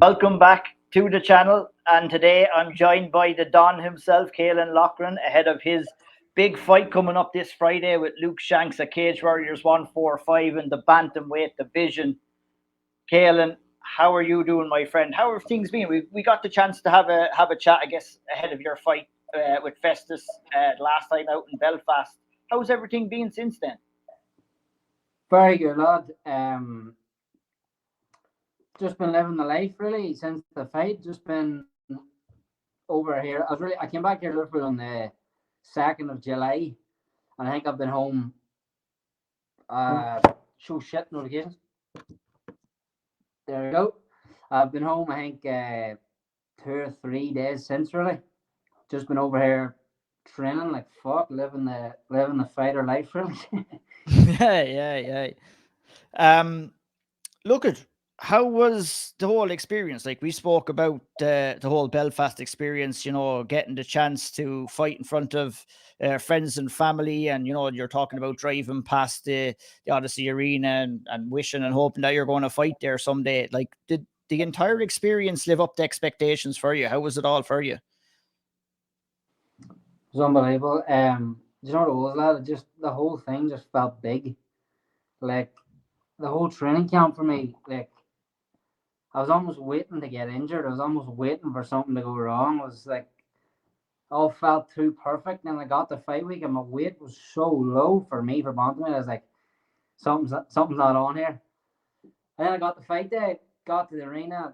Welcome back to the channel, and today I'm joined by the Don himself, Caolan Loughran, ahead of his big fight coming up this Friday with Luke Shanks at Cage Warriors 145 in the bantamweight division. Caolan, how are you doing, my friend? How have things been? We got the chance to have a chat, I guess, ahead of your fight with Festus last time out in Belfast. How's everything been since then? Very good, lad. Just been living the life really since the fight. Just been over here. I came back here to Liverpool on the 2nd of July, and I think I've been home. Show shit notifications. There we go. I've been home. I think 2 or 3 days since really. Just been over here training like fuck, living the fighter life really. Yeah. Look at how was the whole experience? Like we spoke about the whole Belfast experience, getting the chance to fight in front of friends and family, and you're talking about driving past the Odyssey Arena and wishing and hoping that you're going to fight there someday. Like, did the entire experience live up to expectations for you? How was it all for you? It was unbelievable. You know what it was, lad? Just the whole thing just felt big. Like the whole training camp for me, like I was almost waiting to get injured. I was almost waiting for something to go wrong. It was like all felt too perfect. And then I got the fight week, and my weight was so low for me for bantamweight. I was like, something's not on here. And then I got the fight day, got to the arena.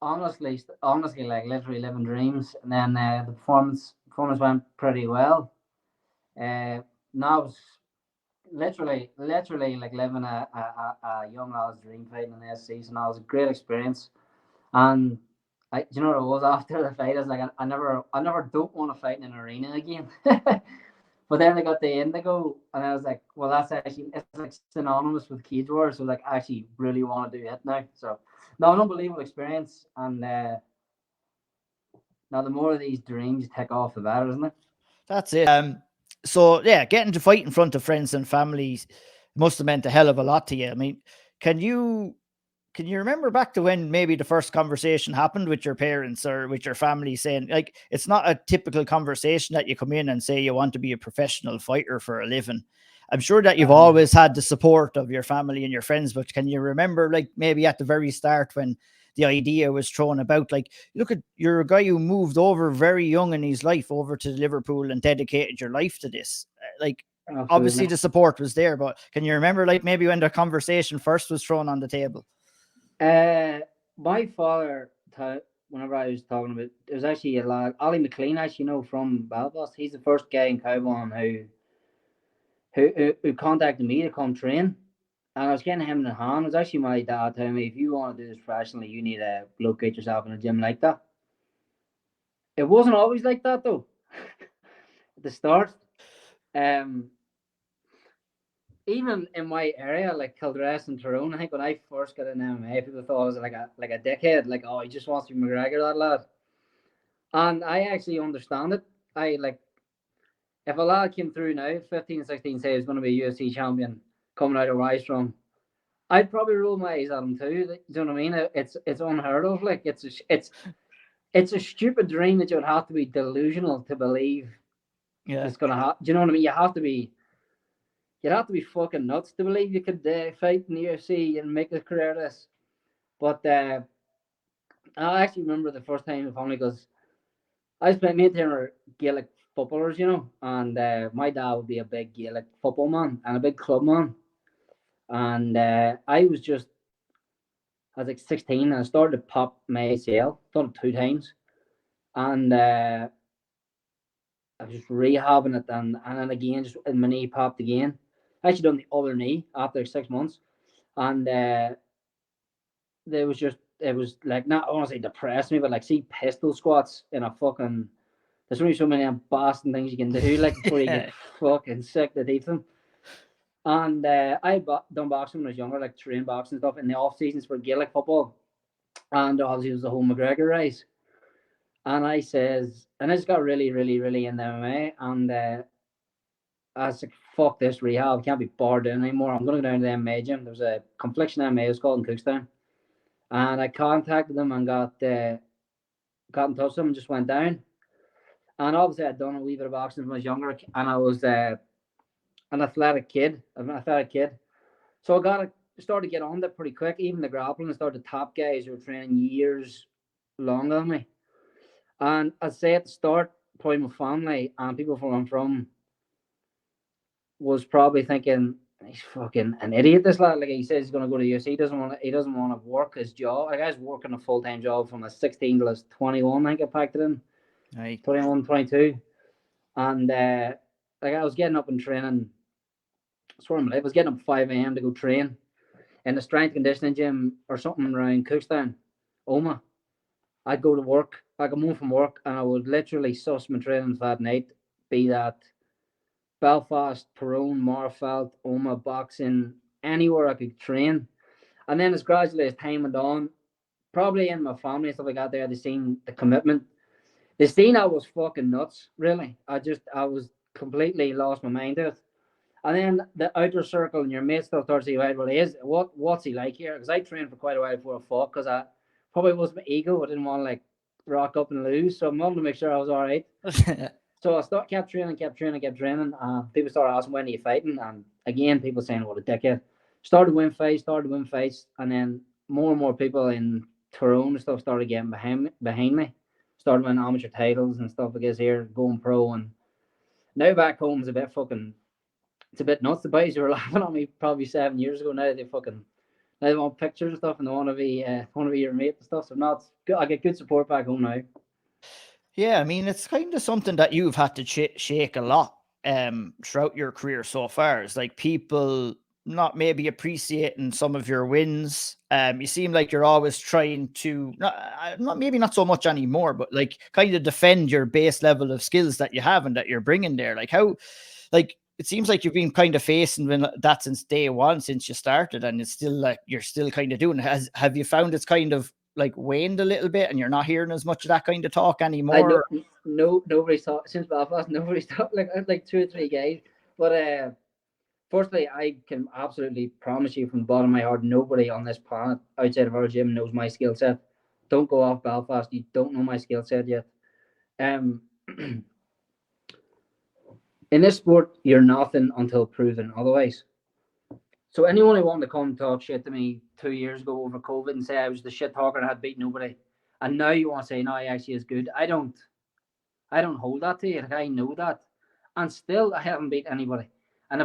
Honestly, like literally living dreams. And then the performance went pretty well. Now it's literally like living a young lad's dream fighting in this season. That was a great experience, and you know what it was after the fight? I was like, I never don't want to fight in an arena again. But then I got the Indigo, and I was like, well, it's like synonymous with Cage Warriors, so like I actually really want to do it now. So, no, an unbelievable experience, and now the more of these dreams you tick off, the better, isn't it? That's it. So yeah, getting to fight in front of friends and families must have meant a hell of a lot to you. I mean, can you can you remember back to when maybe the first conversation happened with your parents or with your family, saying, like, it's not a typical conversation that you come in and say you want to be a professional fighter for a living. I'm sure that you've always had the support of your family and your friends, but can you remember, like, maybe at the very start when the idea was thrown about, like, look, at you're a guy who moved over very young in his life over to Liverpool and dedicated your life to this. Like, obviously Absolutely. the support was there, but can you remember, like, maybe when the conversation first was thrown on the table? Uh, my father, whenever I was talking about, it was actually a lad, Ollie McLean, actually, from Belfast. He's the first guy in Kaobon who contacted me to come train. And I was getting him in the hand. It was actually my dad telling me, if you want to do this professionally, you need to locate yourself in a gym like that. It wasn't always like that, though. At the start, um, even in my area, like Kildress and Tyrone, I think when I first got in MMA, people thought I was like a dickhead, like, oh, he just wants to be McGregor, that lad. And I actually understand it. I like if a lad came through now, 15, 16, say he's going to be a UFC champion coming out of Rise from, I'd probably roll my eyes at him too. Like, do you know what I mean? It's unheard of. Like it's a stupid dream that you would have to be delusional to believe Yeah. it's gonna happen. Do you know what I mean? You'd have to be fucking nuts to believe you could fight in the UFC and make a career of this. But I actually remember the first time in family because I spent me and Tim were Gaelic footballers, and my dad would be a big Gaelic football man and a big club man. And I was like 16 and I started to pop my ACL, done it 2 times. And I was just rehabbing it and then again, just my knee popped again. I actually done the other knee after 6 months. And it was like, not I want to say depressed me, but like see pistol squats in a fucking, there's only so many embarrassing things you can do, like before you get fucking sick to teeth them. And I had done boxing when I was younger, like train boxing and stuff in the off seasons for Gaelic football. And obviously it was the whole McGregor race. And I just got really, really, really into MMA. And I was like, fuck this rehab. I can't be bored doing anymore. I'm going to go down to the MMA gym. There was a Confliction MMA, it was called in Cookstown. And I contacted them and got in touch with them and just went down. And obviously I'd done a wee bit of boxing when I was younger, and I was an athletic kid. So started to get on that pretty quick. Even the grappling, I started to top guys who were training years longer than me. And I'd say at the start, probably my family and people from where I'm from was probably thinking, he's fucking an idiot, this lad. Like, he says he's gonna go to the UFC. He doesn't want to work his job. Like, I was working a full-time job from a 16 to 21, I think I packed it in. Aye. 21, 22. And like, I was getting up and training. I swear on my life, I was getting up at 5 a.m. to go train in the strength conditioning gym or something around Cookstown, Oma. I'd go to work, I'd come home from work, and I would literally suss my training for that night, be that Belfast, Tyrone, Marfelt, Oma, boxing, anywhere I could train. And then as gradually as time went on, probably in my family and stuff like that, they seen the commitment. They seen I was fucking nuts, really. I was completely lost my mind to it. And then the outer circle and your mates still start to say, right, well, what's he like here? Because I trained for quite a while before I fought, because I probably was my ego. I didn't want to like rock up and lose. So I wanted to make sure I was all right. So I kept training. People started asking, when are you fighting? And again, people saying, what a dickhead. Started to win fights. And then more and more people in Tyrone and stuff started getting behind me. Started winning amateur titles and stuff like this here, going pro. And now back home is a bit fucking, it's a bit nuts. The boys who were laughing at me probably 7 years ago, now they want pictures and stuff, and they want to be your mate and stuff. So I get good support back home now. Yeah, I mean, it's kind of something that you've had to shake a lot throughout your career so far. It's like people not maybe appreciating some of your wins. You seem like you're always trying to not so much anymore, but like kind of defend your base level of skills that you have and that you're bringing there. Like how, like it seems like you've been kind of facing that since day one, since you started, and it's still like you're still kind of doing it. Have you found it's kind of like waned a little bit and you're not hearing as much of that kind of talk anymore? Nobody's talked since Belfast. Nobody's talked, like 2 or 3 guys. But firstly, I can absolutely promise you from the bottom of my heart, nobody on this planet outside of our gym knows my skill set. Don't go off Belfast. You don't know my skill set yet. In this sport, you're nothing until proven otherwise. So anyone who wanted to come talk shit to me 2 years ago over COVID and say I was the shit talker and had beat nobody, and now you want to say no, he actually is good. I don't hold that to you. Like, I know that, and still I haven't beat anybody. And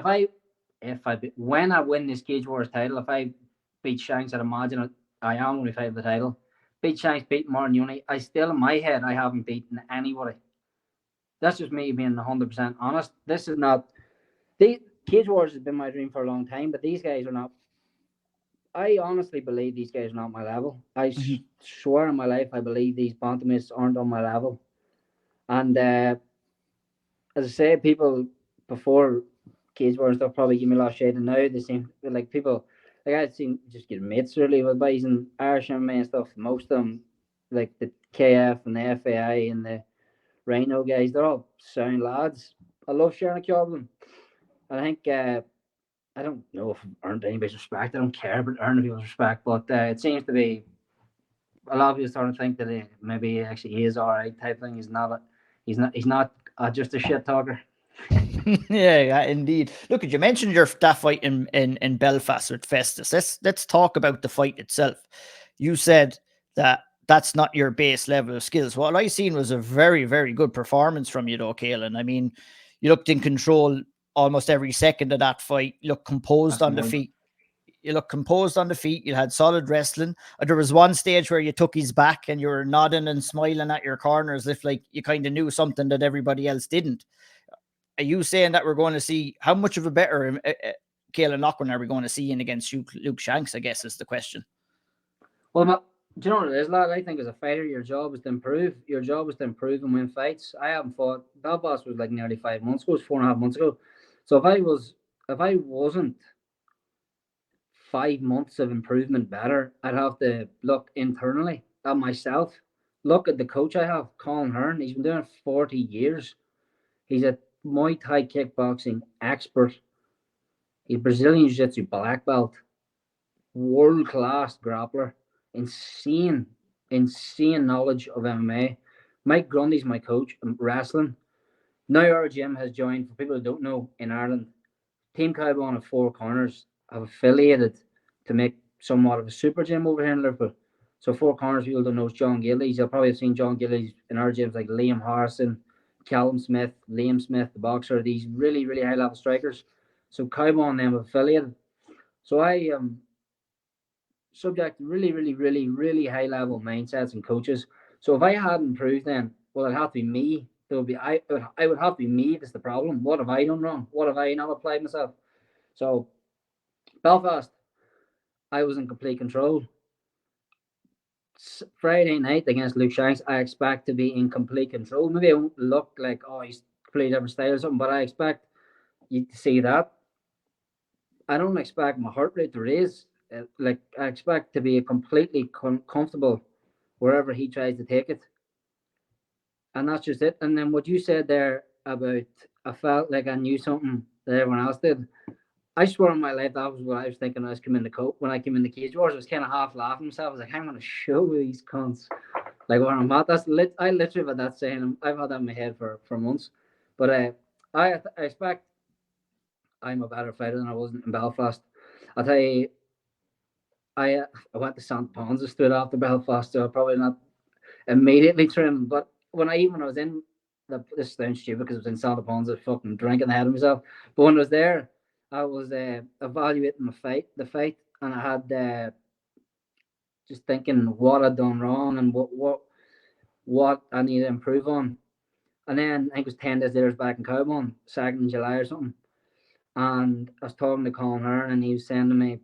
when I win this Cage Warriors title, if I beat Shanks, I'd imagine I am going to fight the title. Beat Shanks, beat Martin Uni. I still, in my head, I haven't beaten anybody. That's just me being 100% honest. This is not. The Cage Warriors has been my dream for a long time, but these guys are not. I honestly believe these guys are not my level. I swear on my life, I believe these bantamweights aren't on my level. And as I say, people before Cage Warriors stuff probably give me a lot of shade, and now they seem like people. Like, I'd seen just get mates really with boys and Irish MMA and stuff. Most of them, like the KF and the FAI and the Rhino guys, they're all sound lads. I love sharing a job with them. And I think I don't know if I've earned anybody's respect. I don't care about earning people's respect, but it seems to be a lot of people starting to think that maybe he actually is all right type thing. He's not just a shit talker. Yeah, indeed. Look, you mentioned that fight in Belfast with Festus. Let's talk about the fight itself. You said that that's not your base level of skills. What I seen was a very, very good performance from you, though, Caolan. I mean, you looked in control almost every second of that fight. You looked composed on the feet. You had solid wrestling. There was one stage where you took his back and you were nodding and smiling at your corner as if like you kind of knew something that everybody else didn't. Are you saying that we're going to see how much of a better Caolan Loughran are we going to see in against Luke Shanks, I guess is the question. Well, do you know what it is, lad? I think as a fighter, your job is to improve. Your job is to improve and win fights. I haven't fought. Belfast was like nearly 5 months ago. It was 4.5 months ago. So if I wasn't 5 months of improvement better, I'd have to look internally at myself. Look at the coach I have, Caolan Loughran. He's been doing it 40 years. He's a Muay Thai kickboxing expert. He's Brazilian Jiu-Jitsu black belt, world-class grappler, insane knowledge of MMA. Mike Grundy's my coach in wrestling. Now our gym has joined, for people who don't know, in Ireland, Team Kaobon of Four Corners have affiliated to make somewhat of a super gym over here in Liverpool. So Four Corners, people don't know, is John Gillies. You'll probably have seen John Gillies in our gyms, like Liam Harrison, Callum Smith, Liam Smith, the boxer, these really, really high level strikers. So Kaobon them affiliated. So I am subject to really, really, really, really high level mindsets and coaches. So if I hadn't improved, then well, it'd have to be me. There would be I would have to be me. That's the problem. What have I done wrong? What have I not applied myself? So Belfast, I was in complete control. Friday night against Luke Shanks, I expect to be in complete control. Maybe it won't look like, oh, he's played different style or something, but I expect you to see that. I don't expect my heart rate to raise. Like, I expect to be completely comfortable wherever he tries to take it. And that's just it. And then what you said there about I felt like I knew something that everyone else did. I swear on my life that was what I was thinking when I came in the Cage Wars. I was kind of half laughing myself. I was like, I'm going to show these cunts like where I'm at. I literally had that saying. I've had that in my head for months. But I expect I'm a better fighter than I was in Belfast. I'll tell you, I went to St. Ponza straight after Belfast, so I probably not immediately trim. But when I was in this sounds stupid because I was in Santa Ponza fucking drinking the head of myself. But when I was there, I was evaluating the fight, and I had just thinking what I'd done wrong and what I need to improve on. And then I think it was 10 days later, I was back in Kaobon, 2nd of July or something. And I was talking to Caolan Loughran, and he was saying to me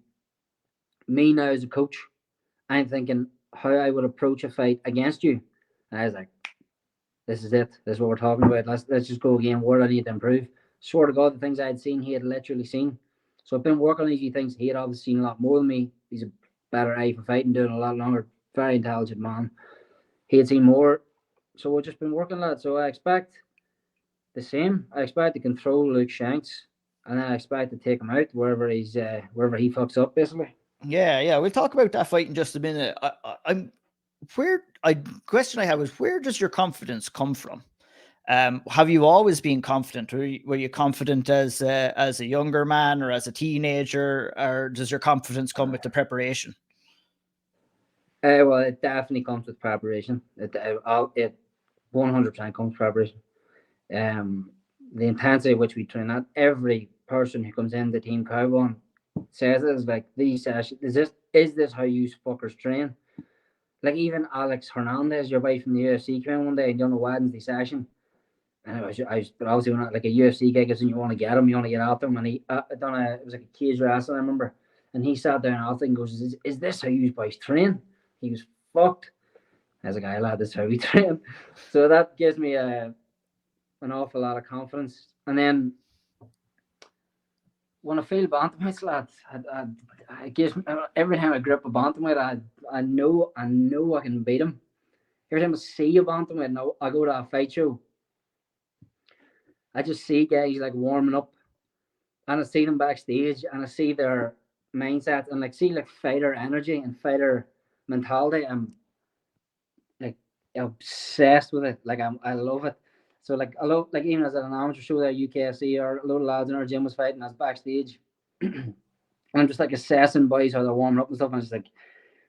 now as a coach, I'm thinking how I would approach a fight against you. And I was like, this is it. This is what we're talking about. Let's just go again. Where I need to improve. Swear to God, the things I had seen, he had literally seen. So I've been working on these things. He had obviously seen a lot more than me. He's a better eye for fighting, doing a lot longer. Very intelligent man. He had seen more. So we've just been working on that. So I expect the same. I expect to control Luke Shanks, and then I expect to take him out wherever he fucks up, basically. Yeah. We'll talk about that fight in just a minute. Question I have is, where does your confidence come from? Have you always been confident? Were you confident as a younger man or as a teenager, or does your confidence come with the preparation? Well, it definitely comes with preparation. It 100% comes with preparation. The intensity which we train at, every person who comes in the Team Kaobon says it is like these sessions. Is this how you fuckers train? Like even Alex Hernandez, your wife from the UFC, came in one day and done a Wednesday session. And but obviously when like a UFC guy goes and you want to get him, you want to get after him, and he it was like a cage wrestling, I remember, and he sat down after and goes, "Is this how you boys train?" He was fucked. As a guy, lad, this is how we train. So that gives me an awful lot of confidence. And then when I feel bantamweights, lads, I gives me, every time I grip a bantamweight, I know I can beat him. Every time I see a bantamweight, and I go to a fight show, I just see guys like warming up, and I see them backstage, and I see their mindset, and like see like fighter energy and fighter mentality. I'm like obsessed with it. Like I love it. So like I love, like even as an amateur show there, UKFC, or a load of lads in our gym was fighting. I was backstage. I'm just like assessing boys how they're warming up and stuff. And it's like,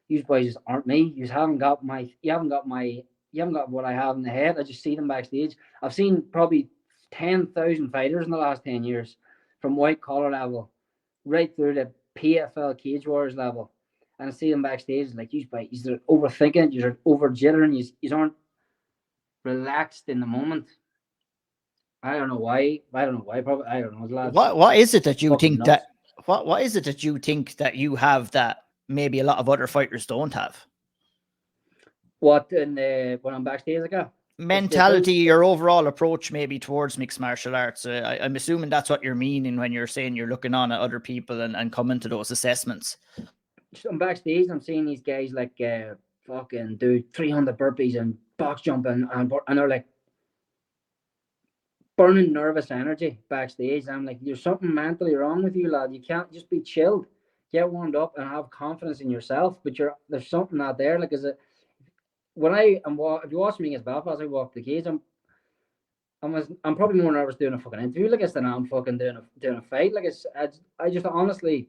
these boys just aren't me. You haven't got what I have in the head. I just see them backstage. I've seen probably 10,000 fighters in the last 10 years, from white collar level right through the PFL Cage Warriors level. And I see them backstage, like, you boys are overthinking, you're over jittering, you aren't relaxed in the moment. I don't know why. Probably I don't know. What is it that you think nuts. that? What is it that you think that you have that maybe a lot of other fighters don't have? What when I'm backstage, like mentality, your overall approach maybe towards mixed martial arts. I'm assuming that's what you're meaning when you're saying you're looking on at other people and coming to those assessments. I'm backstage, I'm seeing these guys like fucking do 300 burpees and box jumping, and they're like burning nervous energy backstage. I'm like, there's something mentally wrong with you, lad. You can't just be chilled. get warmed up and have confidence in yourself, but there's something not there. Like, is it when if you watch me against Belfast, I walk the cage. I'm probably more nervous doing a fucking interview like this than I'm fucking doing a fight. Like, I just honestly,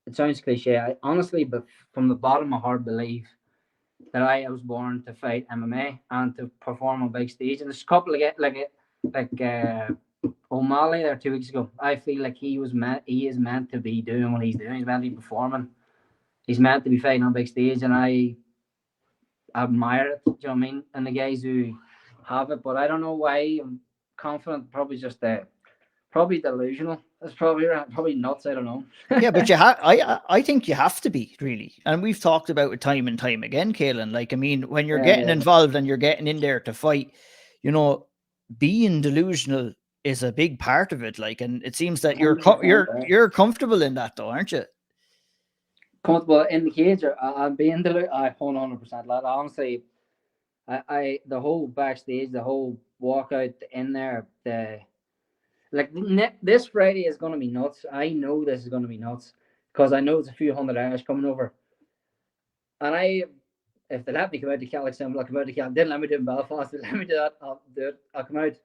it sounds cliche. I honestly, but from the bottom of my heart, believe that I was born to fight MMA and to perform on big stage. And there's a couple of O'Malley there 2 weeks ago. I feel like he is meant to be doing what he's doing. He's meant to be performing. He's meant to be fighting on big stage, and I admire it. Do you know what I mean? And the guys who have it, but I don't know why I'm confident. Probably just probably delusional. That's probably nuts. I don't know. Yeah, but I think you have to be, really, and we've talked about it time and time again, Caolan. Like, I mean, when you're getting involved and you're getting in there to fight, you know, being delusional is a big part of it. Like, and it seems that you're comfortable in that, though, aren't you? Comfortable in the cage, or I'm being delusional. I 100%, lad. Honestly, I the whole backstage, the whole walkout in there, this Friday is going to be nuts. I know this is going to be nuts because I know there's a few hundred Irish coming over. And if they let me come out to Caolan, I'll come out to Caolan. Didn't let me do it in Belfast. They let me do that. I'll do it. I'll come out.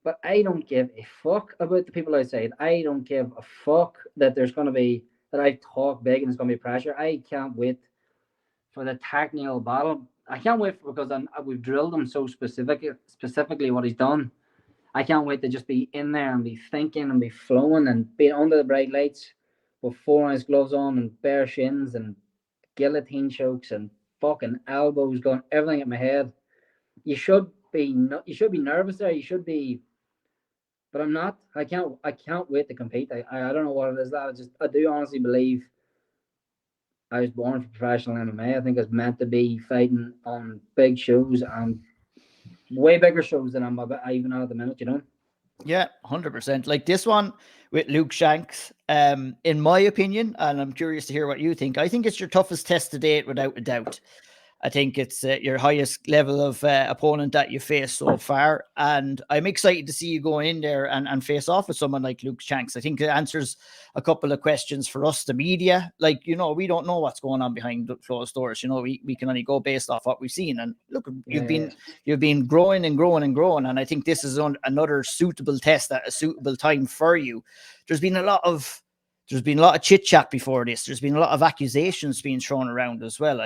But I don't give a fuck about the people outside. I don't give a fuck that there's going to be, that I talk big and there's going to be pressure. I can't wait for the technical battle. I can't wait because we've drilled him so specifically what he's done. I can't wait to just be in there and be thinking and be flowing and being under the bright lights with 4 ounce gloves on and bare shins and guillotine chokes and fucking elbows going everything at my head. You should be nervous there. You should be, but I'm not. I can't wait to compete. I don't know what it is that I do honestly believe I was born for professional MMA. I think I was meant to be fighting on big shows and way bigger shows than I'm even at the minute, you know? Yeah, 100%. Like this one with Luke Shanks, in my opinion, and I'm curious to hear what you think, I think it's your toughest test to date, without a doubt. I think it's your highest level of opponent that you face so far. And I'm excited to see you going in there and face off with someone like Luke Shanks. I think it answers a couple of questions for us, the media. Like, you know, we don't know what's going on behind closed doors. You know, we can only go based off what we've seen. And look, you've been growing and growing and growing. And I think this is another suitable test at a suitable time for you. There's been a lot of chit chat before this. There's been a lot of accusations being thrown around as well.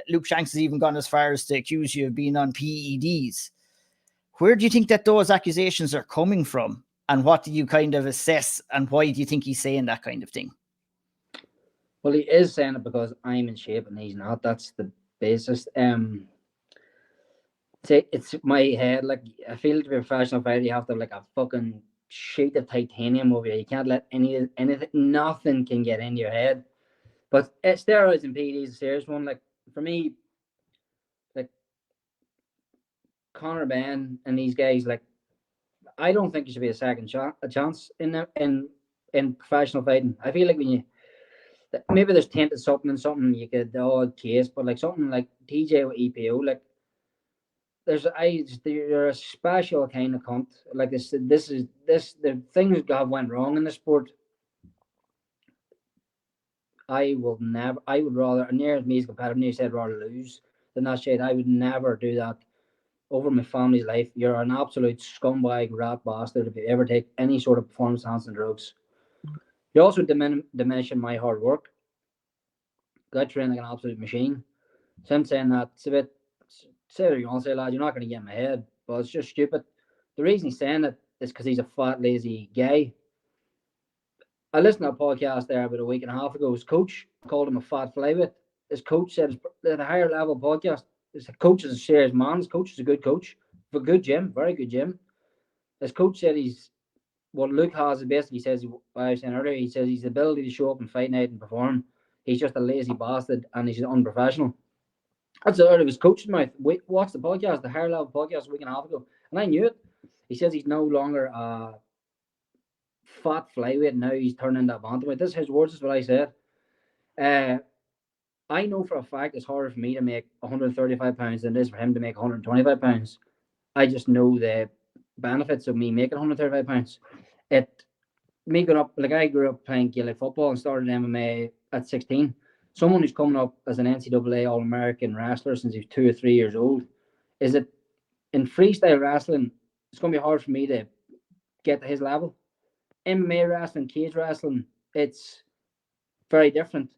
Luke Shanks has even gone as far as to accuse you of being on PEDs. Where do you think that those accusations are coming from? And what do you kind of assess? And why do you think he's saying that kind of thing? Well, he is saying it because I'm in shape and he's not. That's the basis. It's my head. Like, I feel to be a professional fighter, you have to have like a fucking sheet of titanium over you. You can't let anything, nothing can get into your head. But steroids and PEDs is a serious one. Like, for me, like Conor Ben and these guys, like, I don't think you should be a second chance in professional fighting. I feel like maybe there's tainted something you get the odd case, but like something like TJ with EPO, like you're a special kind of cunt. Like the things that have went wrong in the sport. I would rather, near as me as competitive, you said rather lose than that shit. I would never do that over my family's life. You're an absolute scumbag, rat bastard if you ever take any sort of performance enhancing drugs. You're also diminishing my hard work. I train like an absolute machine. So I'm saying that it's a bit, say what you want to say, lad, you're not going to get in my head, but it's just stupid. The reason he's saying it is because he's a fat, lazy guy. I listened to a podcast there about a week and a half ago. His coach called him a fat flyweight. His coach said at a higher level podcast, his coach is a serious man. His coach is a good coach for good gym, very good gym. His coach said what Luke has is basically says, I was saying earlier, he says he's the ability to show up and fight night and perform. He's just a lazy bastard and he's unprofessional. That's out of his coach's mouth. Watch the podcast, the higher level podcast a week and a half ago, and I knew it. He says he's no longer a fat flyweight, now he's turning into a bantamweight. This is his words, is what I said. I know for a fact it's harder for me to make 135 pounds than it is for him to make 125 pounds. I just know the benefits of me making 135 pounds. me growing up, like I grew up playing Gaelic football and started MMA at 16. Someone who's coming up as an NCAA All-American wrestler since he's 2 or 3 years old, is it in freestyle wrestling, it's going to be hard for me to get to his level. MMA wrestling, cage wrestling, it's very different.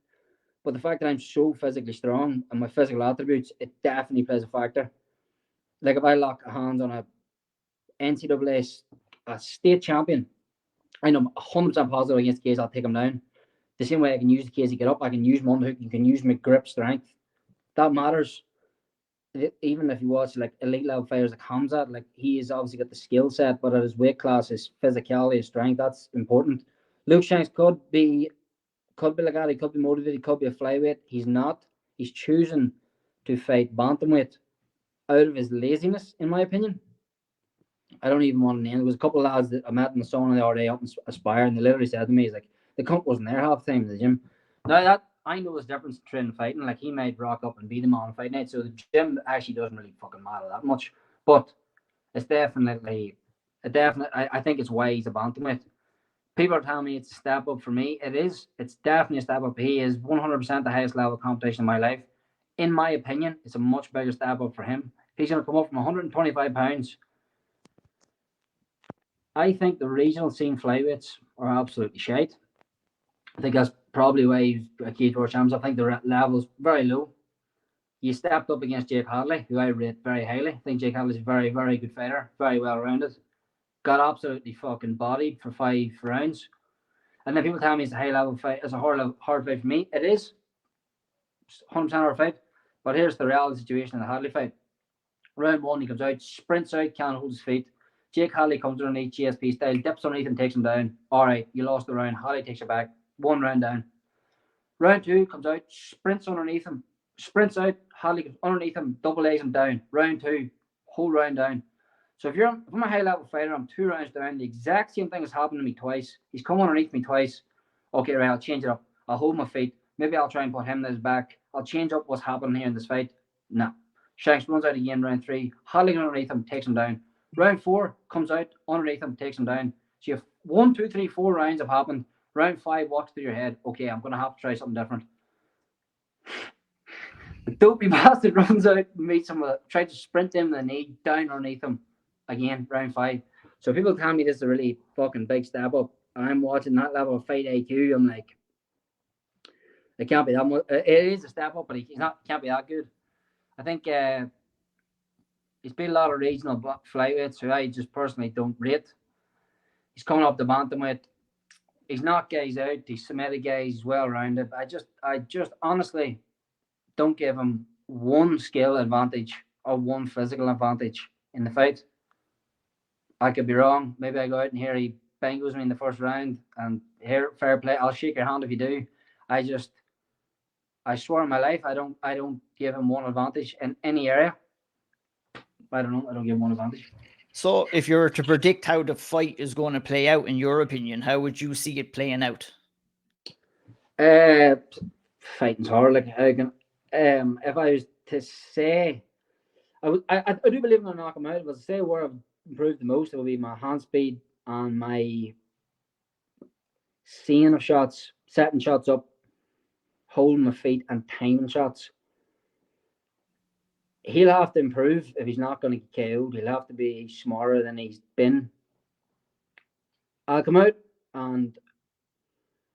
But the fact that I'm so physically strong and my physical attributes, it definitely plays a factor. Like if I lock hands on a NCAA a state champion, I know 100% positive against the cage, I'll take him down. The same way I can use the cage to get up, I can use my underhook, you can use my grip strength. That matters. Even if you watch like elite level fighters like Hamzat, like he has obviously got the skill set, but at his weight class, his physicality, his strength, that's important. Luke Shanks could be like that. He could be motivated. He could be a flyweight. He's not. He's choosing to fight bantamweight out of his laziness, in my opinion. I don't even want to name. There was a couple of lads that I met in the sauna the other day up in Aspire, and they literally said to me, "He's like, the cunt wasn't there half the time in the gym." Now that I know there's difference between fighting. Like he might rock up and beat him on a fight night, so the gym actually doesn't really fucking matter that much. But it's definitely, I think it's why he's a bantamweight. People are telling me it's a step up for me. It is. It's definitely a step up. He is 100% the highest level of competition in my life. In my opinion, it's a much bigger step up for him. He's going to come up from 125 pounds. I think the regional scene flyweights are absolutely shite. I think that's probably why he's a Cage Warriors champs. I think the level's very low. You stepped up against Jake Hadley, who I rate very highly. I think Jake Hadley's a very, very good fighter, very well rounded. Got absolutely fucking bodied for 5 rounds. And then people tell me it's a high level fight, it's a hard fight for me. It is 100% hard fight. But here's the reality situation in the Hadley fight. Round 1, he comes out, sprints out, can't hold his feet. Jake Hadley comes underneath GSP style, dips underneath and takes him down. All right, you lost the round. Hadley takes you back. 1 round down. Round 2 comes out, sprints underneath him, sprints out. Hadley comes underneath him, double legs him down. Round 2, whole round down. So if I'm a high level fighter, I'm 2 rounds down. The exact same thing has happened to me twice. He's come underneath me twice. Okay, right, I'll change it up. I'll hold my feet. Maybe I'll try and put him in his back. I'll change up what's happening here in this fight. No. Shanks runs out again, round 3. Hadley underneath him, takes him down. Round 4 comes out, underneath him, takes him down. So you have 1, 2, 3, 4 rounds have happened. Round 5 walks through your head. Okay, I'm going to have to try something different. The dopey bastard runs out, meets him, tries to sprint him in the knee, down underneath him. Again, round 5. So people tell me this is a really fucking big step up, and I'm watching that level of fight IQ. I'm like, it can't be that much. It is a step up, but he can't be that good. I think he's beat a lot of regional flyweights who I just personally don't rate. He's coming up the bantamweight. He's knocked guys out. He's submitted guys. He's well rounded. I just honestly don't give him one skill advantage or one physical advantage in the fight. I could be wrong. Maybe I go out and here he bangles me in the first round, and here, fair play. I'll shake your hand if you do. I swear on my life, I don't give him one advantage in any area. I don't know. I don't give him one advantage. So if you were to predict how the fight is going to play out, in your opinion, how would you see it playing out? Fighting's hard. Like if I was to say, I do believe I'm gonna knock him out. But to say where I've improved the most, it will be my hand speed and my seeing of shots, setting shots up, holding my feet, and timing shots. He'll have to improve if he's not going to get KO'd. He'll have to be smarter than he's been. I'll come out and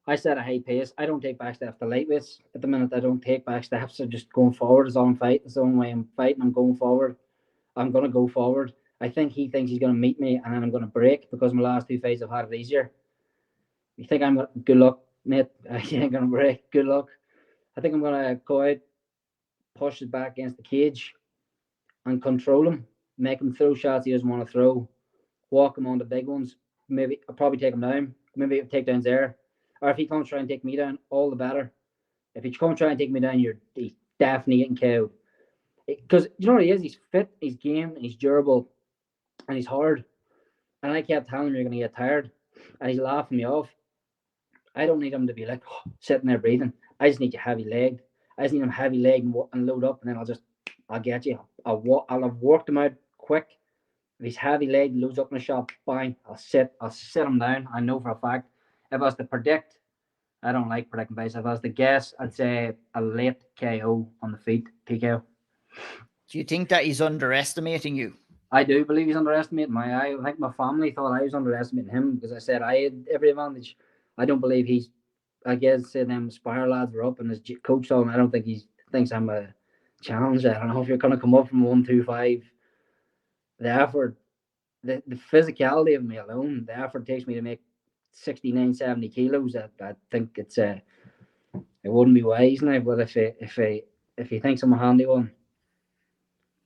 I set a high pace. I don't take back steps to lightweights. At the minute, I don't take back steps. I'm just going forward. It's all I'm fighting. It's the only way I'm fighting. I'm going forward. I'm going to go forward. I think he thinks he's going to meet me and then I'm going to break because my last 2 fights I've had it easier. You think I'm good luck, mate? I ain't going to break. Good luck. I think I'm going to go out, push his back against the cage and control him. Make him throw shots he doesn't want to throw. Walk him on the big ones. Maybe I'll probably take him down. Maybe takedowns there. Or if he comes try and take me down, all the better. If he comes try and take me down, he's definitely getting KO'd. Because you know what he is? He's fit, he's game, he's durable, and he's hard. And I kept telling him you're going to get tired. And he's laughing me off. I don't need him to be like sitting there breathing. I just need you heavy legged. I just need him heavy legged and load up, and then I'll get you. I'll have worked him out quick. If he's heavy legged, loads up in the shot, bang, I'll sit him down. I know for a fact. if I was to predict, I don't like predicting fights. If I was to guess, I'd say a late KO on the feet, TKO. Do you think that he's underestimating you? I do believe he's underestimating me. I think my family thought I was underestimating him because I said I had every advantage. I don't believe he's. I guess them Spire lads were up and his coach told him I don't think he thinks I'm a challenger. I don't know if you're going to come up from 125. The effort, the physicality of me alone, the effort it takes me to make 69, 70 kilos. I think it's it wouldn't be wise now. But if he thinks I'm a handy one,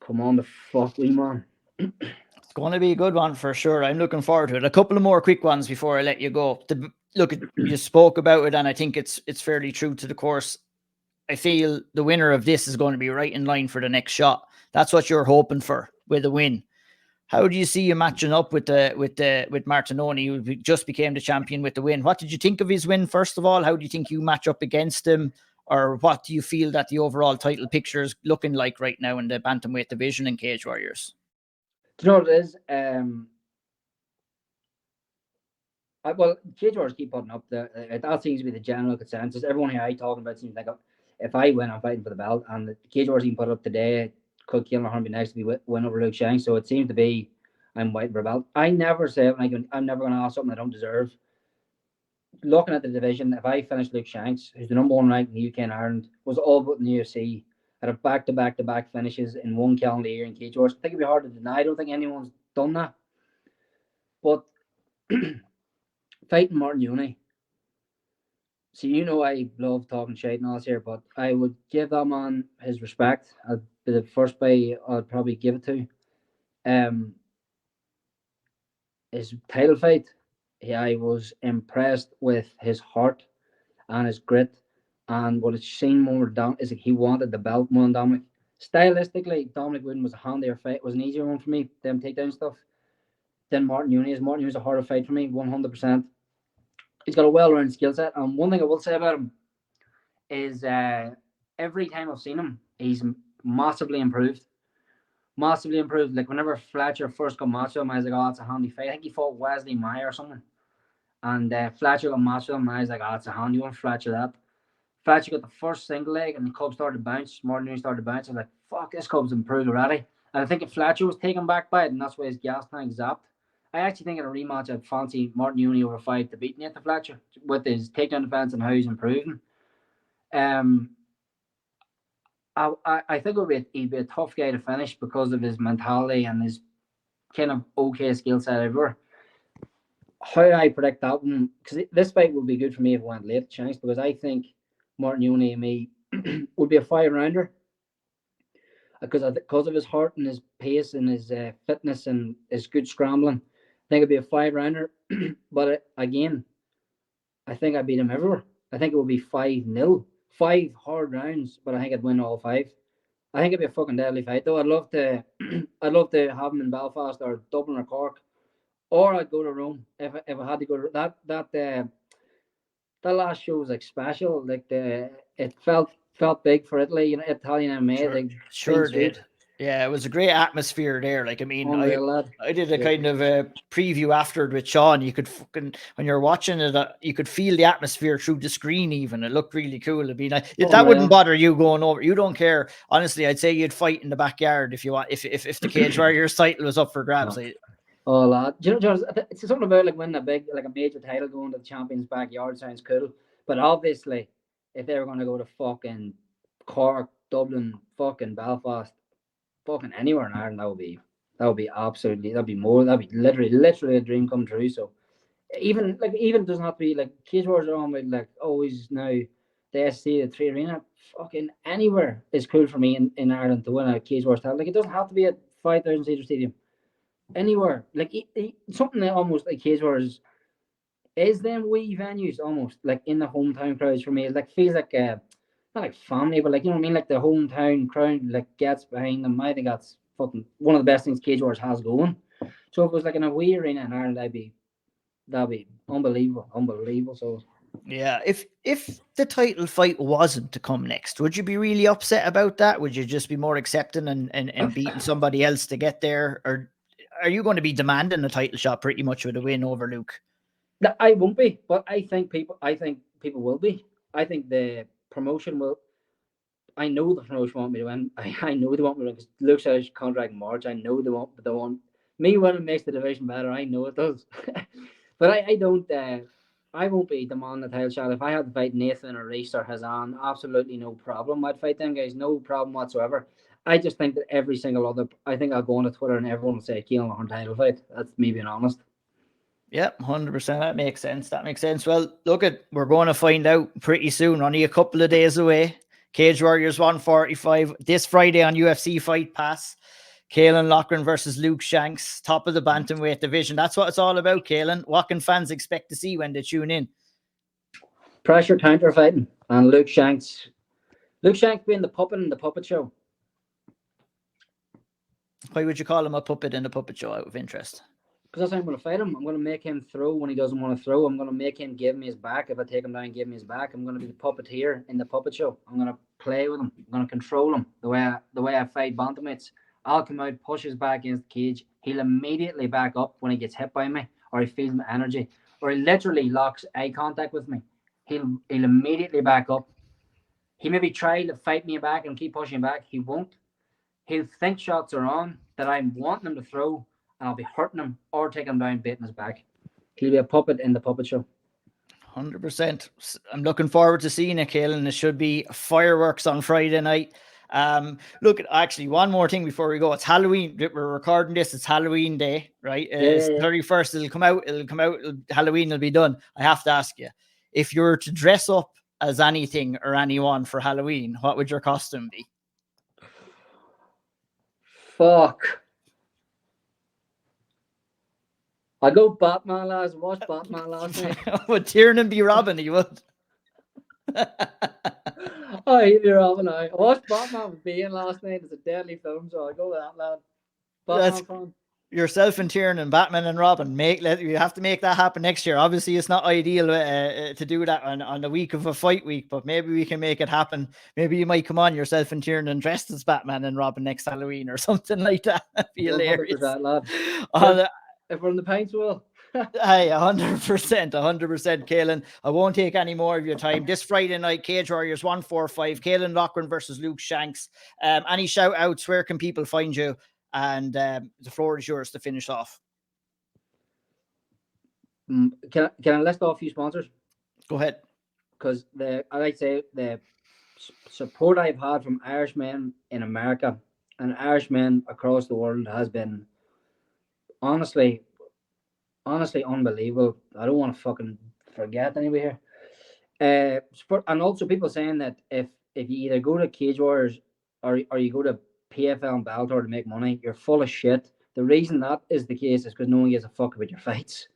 come on the fuck, wee man. It's going to be a good one for sure. I'm looking forward to it. A couple of more quick ones before I let you go. Look, you spoke about it, and I think it's fairly true to the course. I feel the winner of this is going to be right in line for the next shot. That's what you're hoping for with a win. How do you see you matching up with Martinoni, who just became the champion with the win? What did you think of his win, first of all? How do you think you match up against him? Or what do you feel that the overall title picture is looking like right now in the bantamweight division in Cage Warriors? Do you know what it is? Well, Cage Warriors keep putting up that seems to be the general consensus. Everyone here I talking about seems like if I win, I'm fighting for the belt. And the Cage Warriors even put up today, could Caolan Loughran be next to be win over Luke Shanks? So it seems to be I'm fighting for a belt. I never say I'm never going to ask something I don't deserve. Looking at the division, if I finish Luke Shanks, who's the number one ranked in the UK and Ireland, was all but in the UFC, had a back-to-back finishes in one calendar year in Cage Warriors, I think it'd be hard to deny. I don't think anyone's done that. But fighting Martinoni. So I love talking shit and all this here, but I would give that man his respect. I'd be the first guy I'd probably give it to. His title fight, I was impressed with his heart and his grit, and what it's seen more down is he wanted the belt more than Dominic. Stylistically, Dominic Wooden was a handier fight, was an easier one for me, them takedown stuff. Then Martinoni was a harder fight for me, 100%. He's got a well-rounded skill set, and one thing I will say about him is every time I've seen him, he's massively improved. Massively improved. Like whenever Fletcher first got matched with him, I was like, oh, that's a handy fight. I think he fought Wesley Meyer or something. And Fletcher got matched with him, and I was like, oh, that's a handy one, Fletcher that. Fletcher got the first single leg, and the Cub started to bounce. Martinoni started to bounce. I was like, fuck, this Cub's improved already. And I think if Fletcher was taken back by it, and that's why his gas tank zapped, I actually think in a rematch, I'd fancy Martinoni over 5 to beat Nathan Fletcher with his takedown defense and how he's improving. I think he'd be a tough guy to finish because of his mentality and his kind of okay skill set everywhere. How I predict that one, because this fight would be good for me if it went late chance, because I think Martinoni and me would be a 5-rounder because of his heart and his pace and his fitness and his good scrambling. I think it'd be a 5-rounder, but again, I think I beat him everywhere. I think it would be 5-0. 5 hard rounds, but I think I'd win all 5. I think it'd be a fucking deadly fight, though. I'd love to have him in Belfast or Dublin or Cork, or I'd go to Rome if I had to go to that last show was like special. Like it felt big for Italy, Italian MMA. Sure did. Yeah, it was a great atmosphere there. Like, I mean, I did a kind of a preview after it with Sean. You could when you're watching it, you could feel the atmosphere through the screen even. It looked really cool. It'd be nice. That wouldn't bother you going over. You don't care. Honestly, I'd say you'd fight in the backyard if you want. If the Cage Warriors title was up for grabs. No. Oh, lad. Do you know, it's something about like winning a major title going to the champion's backyard sounds cool. But obviously, if they were going to go to fucking Cork, Dublin, fucking Belfast, fucking anywhere in Ireland, that would be literally a dream come true. So even it doesn't have to be like Cage Warriors are on with like always now the SC, the 3 Arena, fucking anywhere is cool for me in Ireland to win a Cage Warriors title. Like it doesn't have to be a 5,000 seater stadium. Anywhere, like something that almost like Cage Warriors is them wee venues almost like in the hometown crowds for me. It like feels like not like family, but like you know what I mean, like the hometown crowd like gets behind them. I think that's fucking one of the best things Cage Warriors has going. So if it was like in a wee arena in Ireland, that'd be unbelievable. So yeah, if the title fight wasn't to come next, would you be really upset about that? Would you just be more accepting and beating somebody else to get there, or are you going to be demanding a title shot pretty much with a win over Luke? I won't be, but I think people will be. I think the promotion will. I know the promotion want me to win. I know they want me to win because Luke Shanks contract in March. I know they want me winning makes the division better. I know it does. But I don't. I won't be demanding the title shot. If I had to fight Nathan or Reese or Hazan, absolutely no problem. I'd fight them guys, no problem whatsoever. I just think that every single other. I think I'll go on to Twitter and everyone will say Caolan Loughran title fight. That's me being honest. Yep, 100%. That makes sense. That makes sense. Well, we're going to find out pretty soon. Only a couple of days away. Cage Warriors 145 this Friday on UFC Fight Pass. Caolan Loughran versus Luke Shanks, top of the bantamweight division. That's what it's all about, Caolan. What can fans expect to see when they tune in? Pressure counter fighting and Luke Shanks. Luke Shanks being the puppet in the puppet show. Why would you call him a puppet in the puppet show out of interest? Because that's how I'm going to fight him. I'm going to make him throw when he doesn't want to throw. I'm going to make him give me his back. If I take him down and give me his back, I'm going to be the puppeteer in the puppet show. I'm going to play with him. I'm going to control him the way I fight bantamweights. I'll come out, push his back against the cage. He'll immediately back up when he gets hit by me, or he feels my energy, or he literally locks eye contact with me. He'll immediately back up. He maybe try to fight me back and keep pushing back. He won't. He'll think shots are on that I'm wanting him to throw, and I'll be hurting him or taking him down, baiting his back. He'll be a puppet in the puppet show. 100%. I'm looking forward to seeing it, Caolan. It should be fireworks on Friday night. Look, actually, one more thing before we go. It's Halloween. We're recording this. It's Halloween day, right? It's 31st. It'll come out. Halloween will be done. I have to ask you, if you were to dress up as anything or anyone for Halloween, what would your costume be? Fuck. I go Batman, lads. Watch Batman last night. Would Tyrone be Robin? He would. Oh, he'd be Robin. I watched Batman with Bean last night. It's a deadly film, so I'll go with that, lad. Batman yourself and Tyrone and Batman and Robin. You have to make that happen next year. Obviously, it's not ideal to do that on the week of a fight week, but maybe we can make it happen. Maybe you might come on yourself and Tyrone and dressed as Batman and Robin next Halloween or something like that. That'd be hilarious. Lad. If we're in the pints, well. Hey, 100%, 100%, Caolan. I won't take any more of your time. This Friday night, Cage Warriors 145, Caolan Loughran versus Luke Shanks. Any shout outs? Where can people find you? And the floor is yours to finish off. Can I list off a few sponsors? Go ahead. Because I like to say the support I've had from Irishmen in America and Irishmen across the world has been honestly unbelievable. I don't want to fucking forget anybody here. And also people saying that if you either go to Cage Warriors or you go to PFL and Bellator to make money, you're full of shit. The reason that is the case is because no one gives a fuck about your fights.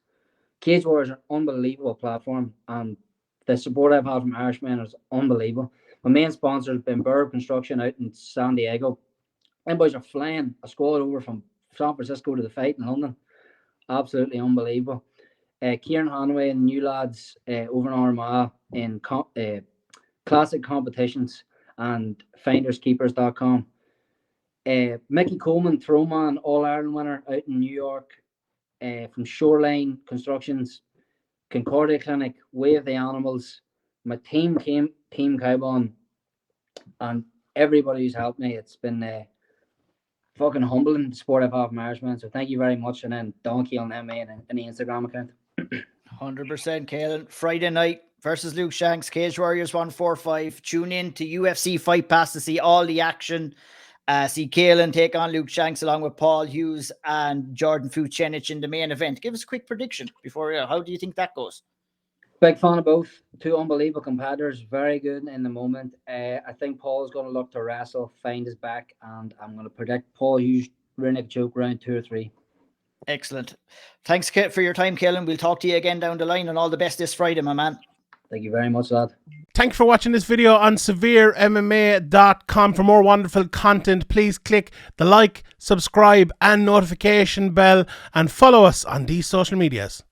Cage Warriors are an unbelievable platform, and the support I've had from Irishmen is unbelievable. My main sponsor has been Burb Construction out in San Diego. Them boys are flying a squad over from San Francisco to the fight in London. Absolutely unbelievable. Kieran Hanway and new lads over in Armagh in classic competitions and finderskeepers.com. Mickey Coleman, Throwman, All-Ireland winner out in New York from Shoreline Constructions, Concordia Clinic, Way of the Animals, my Team Kaobon, and everybody who's helped me. It's been fucking humbling, the support I've had from Irishmen. So thank you very much. And then Donkey on MA and the Instagram account. 100%, Caolan. Friday night versus Luke Shanks, Cage Warriors 145. Tune in to UFC Fight Pass to see all the action. See Caolan take on Luke Shanks along with Paul Hughes and Jordan Fucenic in the main event. Give us a quick prediction before how do you think that goes? Big fan of both. Two unbelievable competitors, very good in the moment. I think Paul's going to look to wrestle, find his back, and I'm going to predict Paul Hughes Rinnick choke round 2 or 3. Excellent. Thanks for your time, Caolan. We'll talk to you again down the line, and all the best this Friday, my man. Thank you very much, lad. Thanks for watching this video on SevereMMA.com. For more wonderful content, please click the like, subscribe and notification bell and follow us on these social medias.